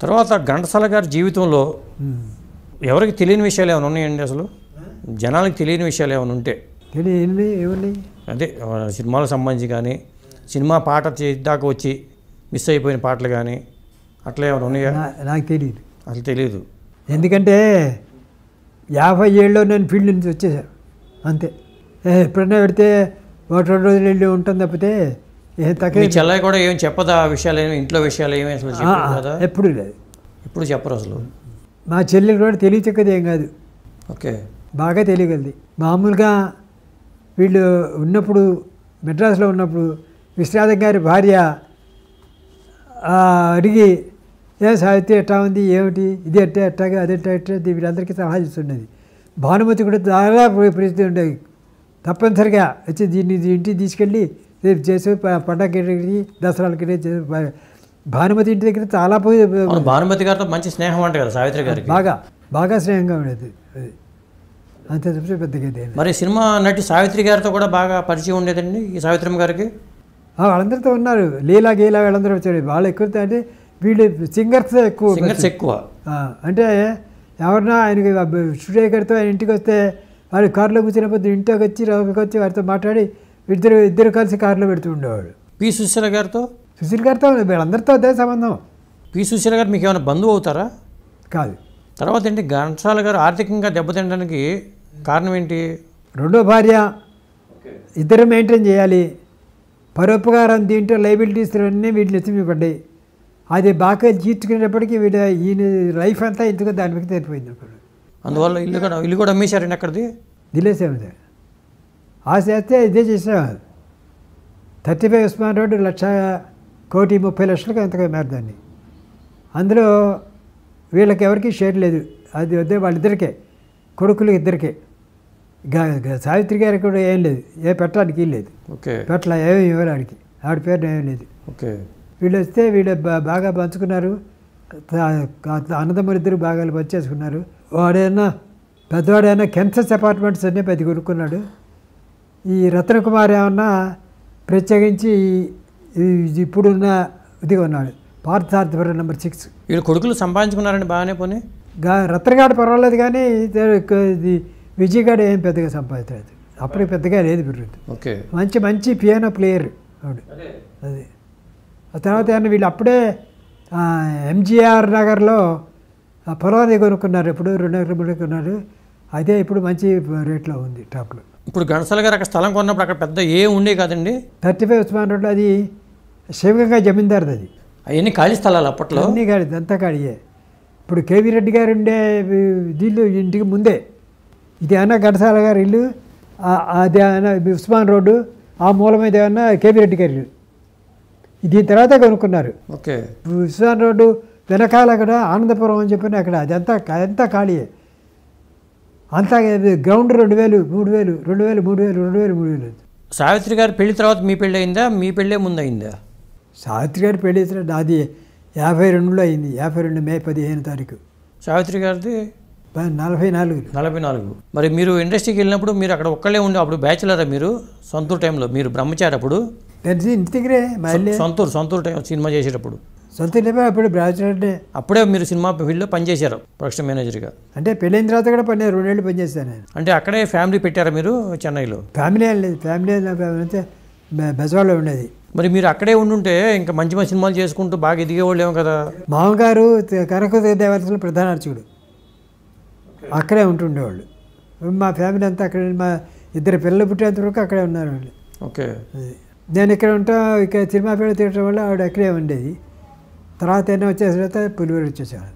తర్వాత ఘంటసాల గారి జీవితంలో ఎవరికి తెలియని విషయాలు ఏమైనా ఉన్నాయండి? అసలు జనాలకు తెలియని విషయాలు ఏమైనా ఉంటే తెలియని ఏమన్నాయి అదే సినిమాలకు సంబంధించి కానీ సినిమా పాట దాకా వచ్చి మిస్ అయిపోయిన పాటలు కానీ అట్లా ఏమైనా ఉన్నాయా? నాకు తెలియదు, అసలు తెలియదు. ఎందుకంటే 50 ఏళ్ళలో నేను ఫీల్డ్ నుంచి వచ్చేసాను అంతే. ఎప్పుడైనా పెడితే 1-2 రోజులు వెళ్ళి ఉంటుంది తప్పితే మీ చెల్లయ్య కూడా ఏం చెప్పదా విషయాలు ఏమి, ఇంట్లో విషయాలు ఏమి అసలు చెప్పదు కదా? ఎప్పుడు లేదు, ఎప్పుడు చెప్పరు అసలు. మా చెల్లెలు కూడా తెలియచక్కది ఏం కాదు, ఓకే, బాగా తెలియగలది. మామూలుగా వీళ్ళు ఉన్నప్పుడు మెడ్రాస్లో ఉన్నప్పుడు విశ్వనాథం గారి భార్య అడిగి ఏ సాహిత్యం ఎట్టా ఉంది ఏమిటి ఇది ఎట్టా ఎట్టాగా అదెట్టా ఎట్టా వీళ్ళందరికీ సలహా ఇస్తున్నది. భానుమతి కూడా చాలా పరిస్థితి ఉండేది. తప్పనిసరిగా వచ్చి దీన్ని ఇంటికి తీసుకెళ్ళి రేపు చేసి పండగకి దసరాలకి భానుమతి ఇంటి దగ్గర చాలా భానుమతి గారితో మంచి స్నేహం అంటే కదా సావిత్రి గారికి, బాగా బాగా స్నేహంగా ఉండేది. అది అంతే తప్ప పెద్దగా. మరి సినిమా నటి సావిత్రి గారితో కూడా బాగా పరిచయం ఉండేదండి ఈ సావిత్రమ్మ గారికి. వాళ్ళందరితో ఉన్నారు, లీలా గీలా వీళ్ళందరూ వచ్చారు. వాళ్ళు ఎక్కువ అంటే వీళ్ళు సింగర్స్ ఎక్కువ అంటే ఎవరన్నా ఆయనకి స్టూడియో గారితో ఆయన ఇంటికి వస్తే వాడు కారులో కూర్చున్నప్పుడు ఇంటికి వచ్చి వారితో మాట్లాడి ఇద్దరు కలిసి కారులో పెడుతూ ఉండేవాడు. పి సుశీల గారితో వీళ్ళందరితో అదే సంబంధం. పి సుశీల గారు మీకు ఏమైనా బంధువు అవుతారా? కాదు. తర్వాత ఏంటి ఘంటసాల గారు ఆర్థికంగా దెబ్బతినడానికి కారణం ఏంటి? రెండో భార్య, ఇద్దరు మెయింటైన్ చేయాలి. పరోపకారం దీంట్లో లైబిలిటీస్ అన్నీ వీటిని ఎత్తిమి పడ్డాయి. అది బాగా తీర్చుకునేటప్పటికీ ఈయన లైఫ్ అంతా ఎందుకు దాని మీద తెరిపోయింది అప్పుడు. అందువల్ల ఇల్లు కూడా అమ్మేశారండి అక్కడిది. దిలేసాము సార్, ఆ చేస్తే ఇదే చేసాం. 35 ఉస్మాన్ రోడ్డు 1,30,30,00,000 ఎంతగా మారు దాన్ని. అందులో వీళ్ళకి ఎవరికి షేర్ లేదు. అది వద్దే వాళ్ళిద్దరికే, కొడుకులు ఇద్దరికే. సావిత్రి గారికి కూడా ఏం లేదు, పెట్టడానికి లేదు. ఓకే, పెట్టలా ఏమీ ఇవ్వడానికి, ఆవిడ పేరు ఏమీ లేదు. ఓకే, వీళ్ళు వస్తే వీళ్ళు బాగా పంచుకున్నారు. అన్నదమ్ములు ఇద్దరు బాగా పంచేసుకున్నారు. పెద్దవాడైనా కెన్సస్ అపార్ట్మెంట్స్ అన్నీ పెద్ద కొనుక్కున్నాడు. ఈ రత్నకుమార్ ఏమన్నా ప్రత్యేకించి ఇప్పుడున్న ఇది కొన్నాడు, పార్థార్థపురం నెంబర్ 6. వీళ్ళు కొడుకులు సంపాదించుకున్నారండి బాగానే. పోనీ రత్నగాడు పర్వాలేదు, కానీ ఇది విజయగాడు ఏం పెద్దగా సంపాదించలేదు. అప్పుడు పెద్దగా లేదు బిర్రుద్దు. ఓకే, మంచి పియానో ప్లేయర్ ఆవిడ. అది ఆ తర్వాత ఏమన్నా వీళ్ళు అప్పుడే ఎంజీఆర్ నగర్లో పొలాన్ని కొనుక్కున్నారు. ఇప్పుడు 2 ఎకరాలు 3 కొన్నారు. అదే ఇప్పుడు మంచి రేట్లో ఉంది, టాప్లో. ఇప్పుడు ఘంటసాల గారు అక్కడ స్థలం కొన్నప్పుడు అక్కడ పెద్ద ఉండే కదండి. 35 ఉస్మాన్ రోడ్లో అది శివగంగా జమీందార్ది. అది అవన్నీ ఖాళీ స్థలాలు అప్పట్లో. అన్నీ ఖాళీ, అంతా ఖాళీయే. ఇప్పుడు కేవీ రెడ్డి గారు ఉండే దీళ్ళు ఇంటికి ముందే ఇది ఏమన్నా ఘంటసాల గారి ఇల్లు, అది ఏమన్నా ఉస్మాన్ రోడ్డు, ఆ మూల మీద ఏమన్నా కేవీ రెడ్డి గారి ఇల్లు. దీని తర్వాత కొనుక్కున్నారు. ఓకే, ఉస్మాన్ రోడ్డు వెనకాల కూడా ఆనందపురం అని చెప్పిన అక్కడ అదంతా ఖాళీయే. అంతా గ్రౌండ్ 2,000, 3,000, 2,000, 3,000, 2,000, 3,000. సావిత్రి గారి పెళ్లి తర్వాత మీ పెళ్ళి అయిందా, మీ పెళ్ళే ముందు అయిందా? సావిత్రి గారి పెళ్లి అది 52లో అయింది. 52 మే 15 తారీఖు. సావిత్రి గారిది 44. మరి మీరు ఇండస్ట్రీకి వెళ్ళినప్పుడు మీరు అక్కడ ఒక్కళ్ళే ఉండే, అప్పుడు బ్యాచులరా మీరు? సొంతూరు టైంలో మీరు బ్రహ్మచారి అప్పుడు? ఇంటి దగ్గరే మళ్ళీ సొంతూరు టైం సినిమా చేసేటప్పుడు. అప్పుడు బ్యాచులర్ అప్పుడే మీరు సినిమా ఫీల్డ్లో పనిచేశారు ప్రొడక్షన్ మేనేజర్గా? అంటే పెళ్ళైన తర్వాత కూడా 2 ఏళ్ళు పనిచేస్తాను నేను. అంటే అక్కడే ఫ్యామిలీ పెట్టారా మీరు చెన్నైలో? ఫ్యామిలీ లేదు, ఫ్యామిలీ అయితే బెజవాడలో ఉండేది. మరి మీరు అక్కడే ఉండుంటే ఇంకా మంచి సినిమాలు చేసుకుంటూ బాగా ఎదిగేవాళ్ళు ఏమో కదా. మామగారు కనక దేవతల ప్రధాన అర్చకుడు, అక్కడే ఉంటుండేవాళ్ళు. మా ఫ్యామిలీ అంతా అక్కడే, మా 2 పిల్లలు పుట్టేంత వరకు అక్కడే ఉన్నారు వాళ్ళు. ఓకే, నేను ఇక్కడ ఉంటా, ఇక్కడ సినిమా పేరు తీయటం వల్ల ఆవిడ అక్కడే ఉండేది. తర్వాత వచ్చేసిన తర్వాత పులివెందులు వచ్చేసాను.